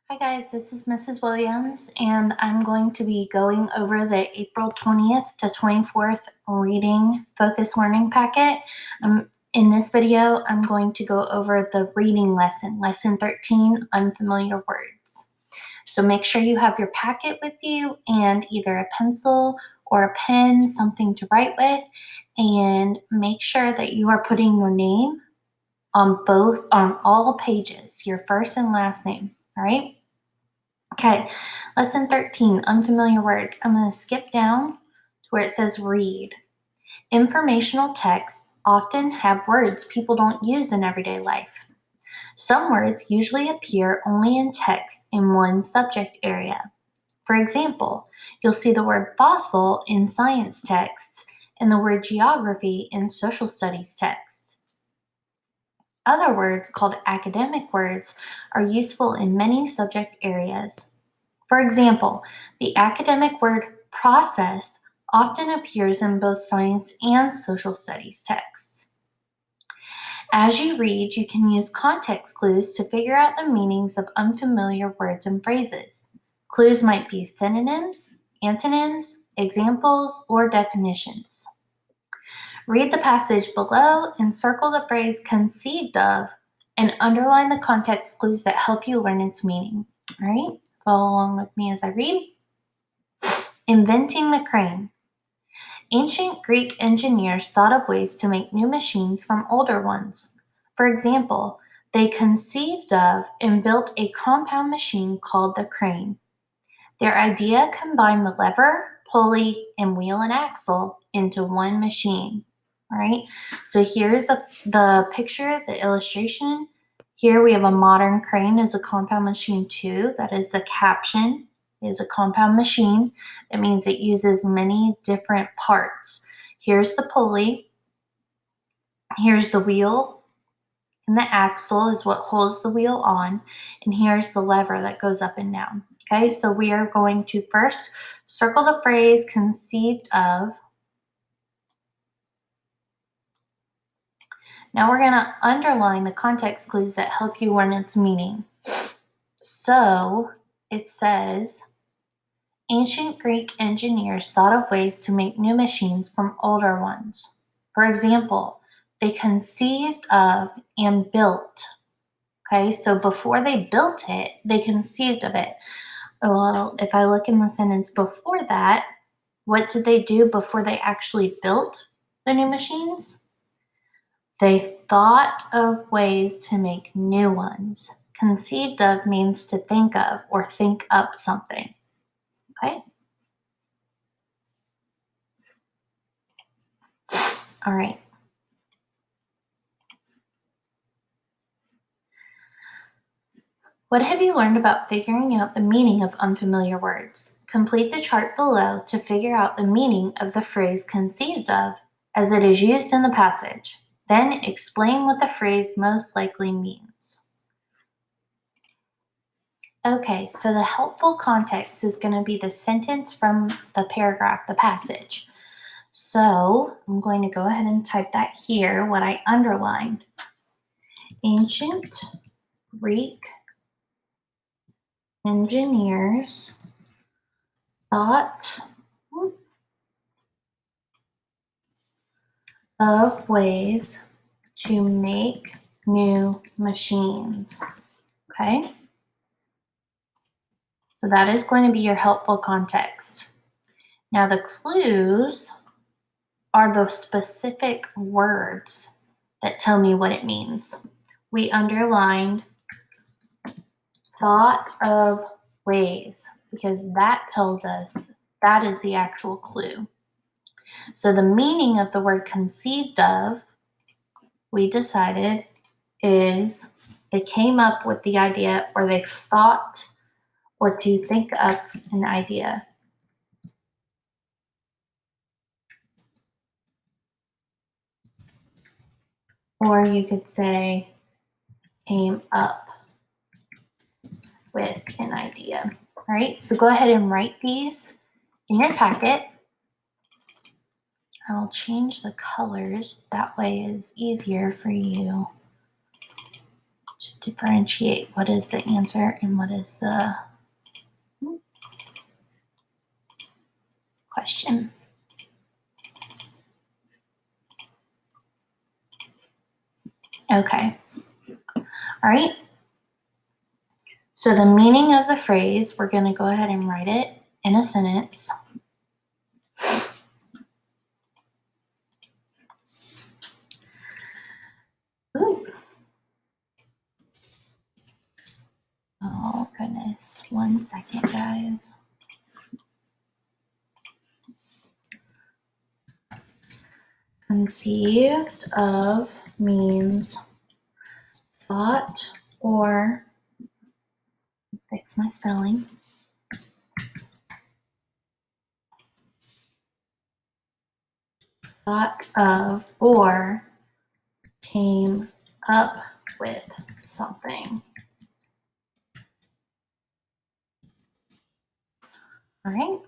Hi guys, this is Mrs. Williams, and I'm going to be going over the April 20th to 24th reading focus learning packet. In this video, I'm going to go over the reading lesson, lesson 13, unfamiliar words. So make sure you have your packet with you and either a pencil or a pen, something to write with, and make sure that you are putting your name on all pages, your first and last name, all right? Okay, lesson 13, unfamiliar words. I'm going to skip down to where it says read. Informational texts often have words people don't use in everyday life. Some words usually appear only in text in one subject area. For example, you'll see the word fossil in science texts and the word geography in social studies texts. Other words, called academic words, are useful in many subject areas. For example, the academic word process often appears in both science and social studies texts. As you read, you can use context clues to figure out the meanings of unfamiliar words and phrases. Clues might be synonyms, antonyms, examples, or definitions. Read the passage below and circle the phrase conceived of and underline the context clues that help you learn its meaning. All right, follow along with me as I read. Inventing the crane. Ancient Greek engineers thought of ways to make new machines from older ones. For example, they conceived of and built a compound machine called the crane. Their idea combined the lever, pulley, and wheel and axle into one machine. All right, so here's the picture, the illustration. Here we have a modern crane is a compound machine too. That is the caption, is a compound machine. That means it uses many different parts. Here's the pulley. Here's the wheel, and the axle is what holds the wheel on. And here's the lever that goes up and down. Okay, so we are going to first circle the phrase conceived of. Now we're going to underline the context clues that help you learn its meaning. So it says, ancient Greek engineers thought of ways to make new machines from older ones. For example, they conceived of and built. Okay, so before they built it, they conceived of it. Well, if I look in the sentence before that, what did they do before they actually built the new machines? They thought of ways to make new ones. Conceived of means to think of or think up something. Okay? All right. What have you learned about figuring out the meaning of unfamiliar words? Complete the chart below to figure out the meaning of the phrase conceived of as it is used in the passage. Then explain what the phrase most likely means. Okay, so the helpful context is going to be the sentence from the paragraph, the passage. So I'm going to go ahead and type that here, what I underlined. Ancient Greek engineers thought of ways to make new machines. Okay? So that is going to be your helpful context. Now the clues are the specific words that tell me what it means. We underlined thought of ways because that tells us that is the actual clue. So the meaning of the word conceived of, we decided, is they came up with the idea or they thought or to think up an idea. Or you could say came up with an idea. All right, so go ahead and write these in your packet. I will change the colors. That way it is easier for you to differentiate what is the answer and what is the question. Okay. All right. So the meaning of the phrase, we're going to go ahead and write it in a sentence. Ooh. Oh, goodness. 1 second, guys. Conceived of means thought or, fix my spelling, thought of or came up with something. All right.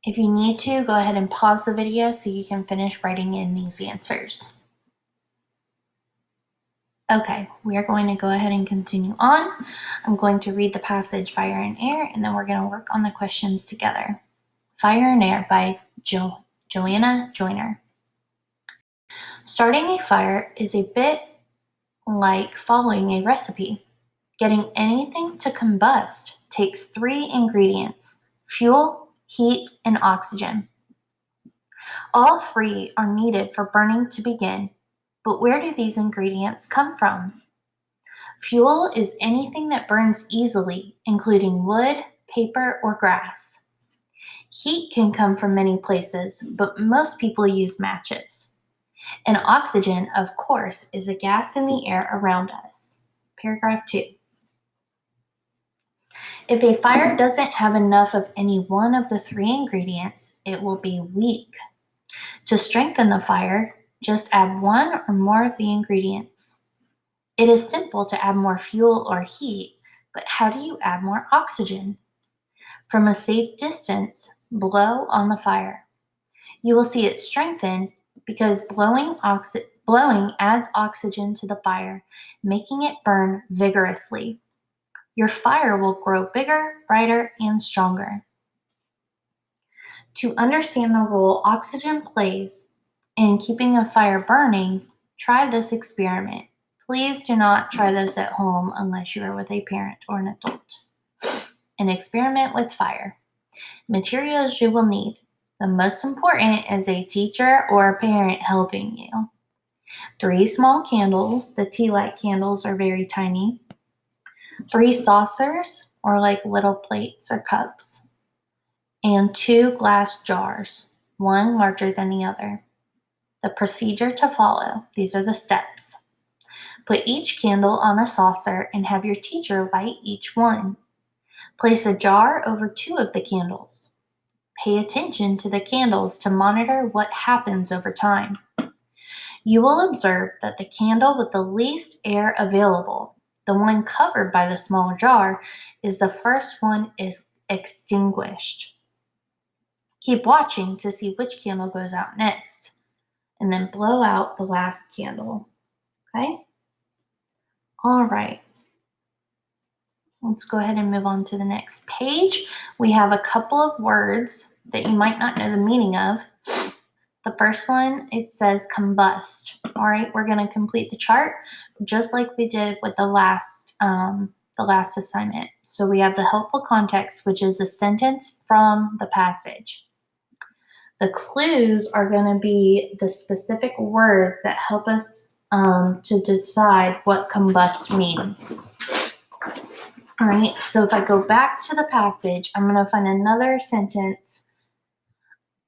If you need to, go ahead and pause the video so you can finish writing in these answers. Okay, we are going to go ahead and continue on. I'm going to read the passage Fire and Air, and then we're going to work on the questions together. Fire and Air by Joanna Joyner. Starting a fire is a bit like following a recipe. Getting anything to combust takes 3 ingredients: fuel, heat, and oxygen. All 3 are needed for burning to begin, but where do these ingredients come from? Fuel is anything that burns easily, including wood, paper, or grass. Heat can come from many places, but most people use matches. And oxygen, of course, is a gas in the air around us. Paragraph 2. If a fire doesn't have enough of any one of the 3 ingredients, it will be weak. To strengthen the fire, just add 1 or more of the ingredients. It is simple to add more fuel or heat, but how do you add more oxygen? From a safe distance, blow on the fire. You will see it strengthen because blowing adds oxygen to the fire, making it burn vigorously. Your fire will grow bigger, brighter, and stronger. To understand the role oxygen plays in keeping a fire burning, try this experiment. Please do not try this at home unless you are with a parent or an adult. An experiment with fire. Materials you will need. The most important is a teacher or a parent helping you. 3 small candles. The tea light candles are very tiny. 3 saucers, or like little plates or cups. And 2 glass jars, one larger than the other. The procedure to follow. These are the steps. Put each candle on a saucer and have your teacher light each one. Place a jar over 2 of the candles. Pay attention to the candles to monitor what happens over time. You will observe that the candle with the least air available, the one covered by the small jar, is the first one is extinguished. Keep watching to see which candle goes out next, and then blow out the last candle. Okay? All right. Let's go ahead and move on to the next page. We have a couple of words that you might not know the meaning of. The first one, it says combust. All right, we're going to complete the chart just like we did with the last assignment. So we have the helpful context, which is a sentence from the passage. The clues are going to be the specific words that help us to decide what combust means. All right, so if I go back to the passage, I'm going to find another sentence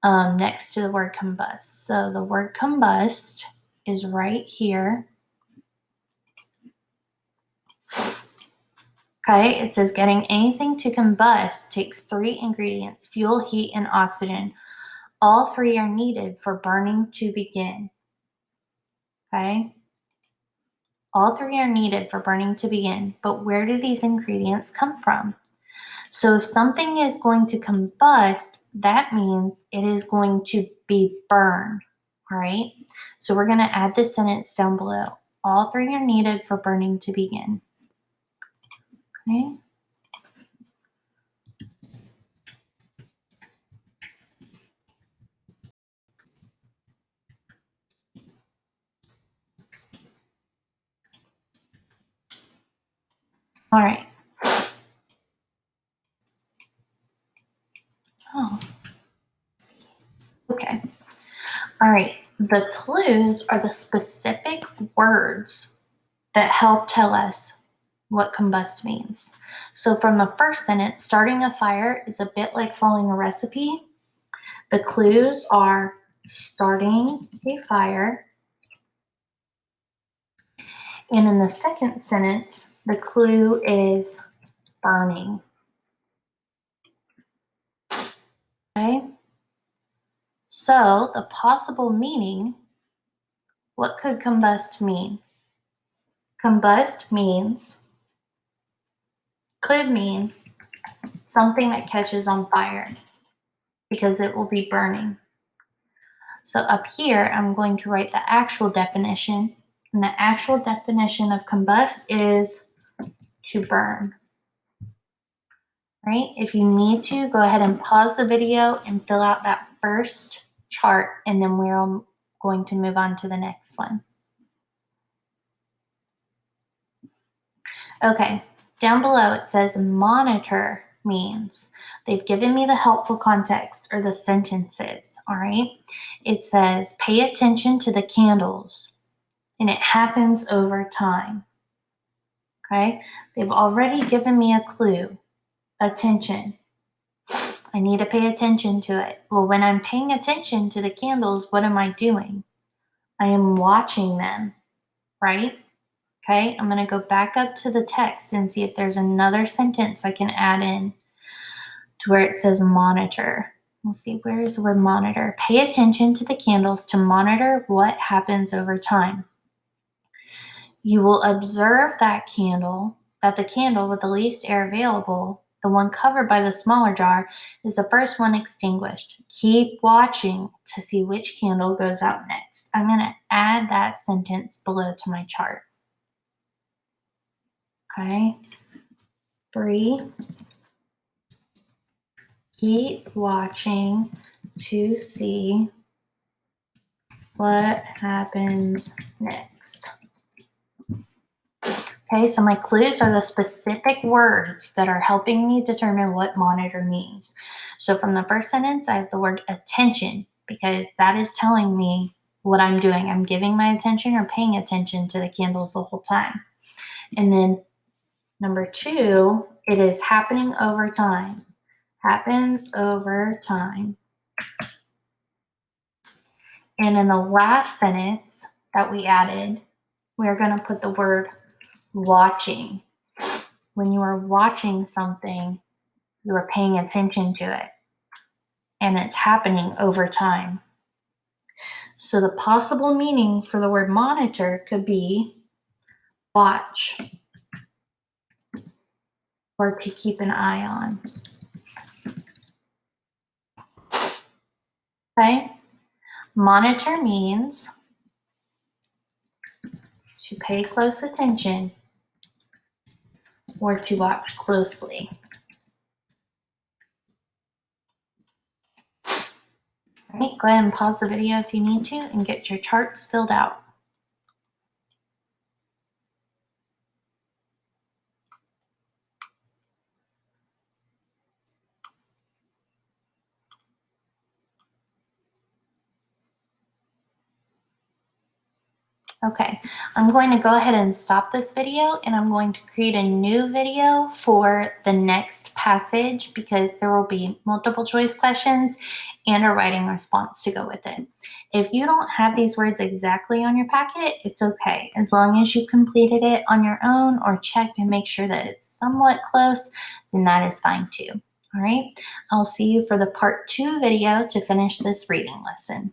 next to the word combust. So the word combust is right here. Okay, it says getting anything to combust takes 3 ingredients: fuel, heat, and oxygen. All 3 are needed for burning to begin. Okay? All 3 are needed for burning to begin, but where do these ingredients come from? So if something is going to combust, that means it is going to be burn. All right. So we're going to add this sentence down below. All three are needed for burning to begin. Okay. All right. Oh. Okay. All right. The clues are the specific words that help tell us what combust means. So from the first sentence, starting a fire is a bit like following a recipe. The clues are starting a fire. And in the second sentence, the clue is burning. Okay? So the possible meaning, what could combust mean? Combust could mean something that catches on fire because it will be burning. So up here, I'm going to write the actual definition. And the actual definition of combust is to burn. Right? If you need to, go ahead and pause the video and fill out that first chart, and then we're going to move on to the next one. Okay, down below it says monitor means. They've given me the helpful context or the sentences, all right? It says pay attention to the candles, and it happens over time. Okay, they've already given me a clue. Attention. I need to pay attention to it. Well, when I'm paying attention to the candles, what am I doing? I am watching them, right? Okay, I'm going to go back up to the text and see if there's another sentence I can add in to where it says monitor. We'll see, where is the word monitor? Pay attention to the candles to monitor what happens over time. You will observe that the candle with the least air available, the one covered by the smaller jar, is the first one extinguished. Keep watching to see which candle goes out next. I'm going to add that sentence below to my chart. Okay. 3. Keep watching to see what happens next. Okay, so my clues are the specific words that are helping me determine what monitor means. So from the first sentence, I have the word attention because that is telling me what I'm doing. I'm giving my attention or paying attention to the candles the whole time. And then number 2, it is happening over time. Happens over time. And in the last sentence that we added, we're going to put the word watching. When you are watching something, you are paying attention to it, and it's happening over time. So the possible meaning for the word monitor could be watch or to keep an eye on. Okay? Monitor means to pay close attention or to watch closely. All right, go ahead and pause the video if you need to and get your charts filled out. Okay, I'm going to go ahead and stop this video, and I'm going to create a new video for the next passage because there will be multiple choice questions and a writing response to go with it. If you don't have these words exactly on your packet, it's okay. As long as you completed it on your own or checked and make sure that it's somewhat close, then that is fine too. All right, I'll see you for the part 2 video to finish this reading lesson.